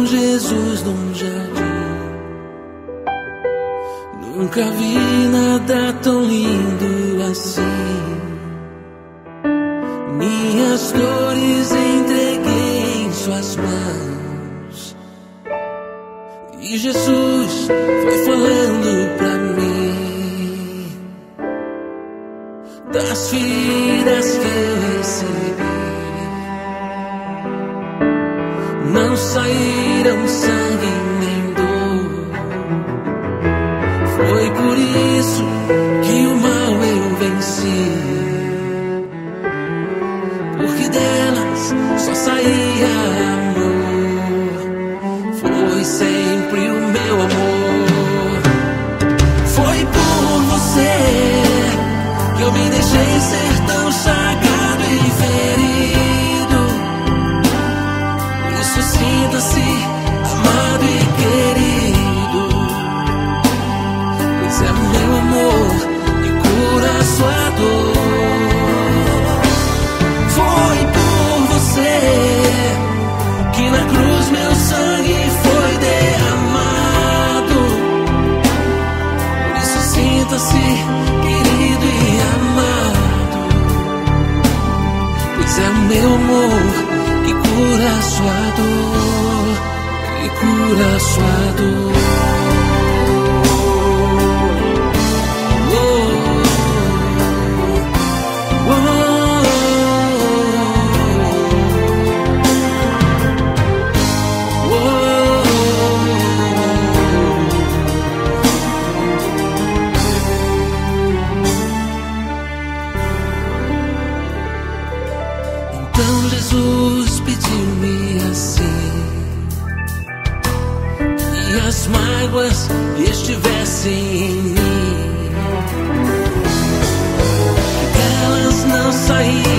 Jesus num jardim. Nunca vi nada tão lindo assim. Minhas dores entreguei em suas mãos, e Jesus foi falando pra mim das feridas que eu recebi. Não saíram sangue nem dor. Foi por isso que o mal eu venci, porque delas só saía amor. Foi sempre o meu amor. Foi por você que eu me deixei ser tão sagrado e ferido. Por isso sinta-se amado e querido, pois é meu amor que cura sua dor. Foi por você que na cruz meu sangue foi derramado. Por isso sinta-se querido e amado, pois é meu amor que cura sua dor, que cura sua dor. Então Jesus pediu-me assim, que as mágoas estivessem em mim, que elas não saíssem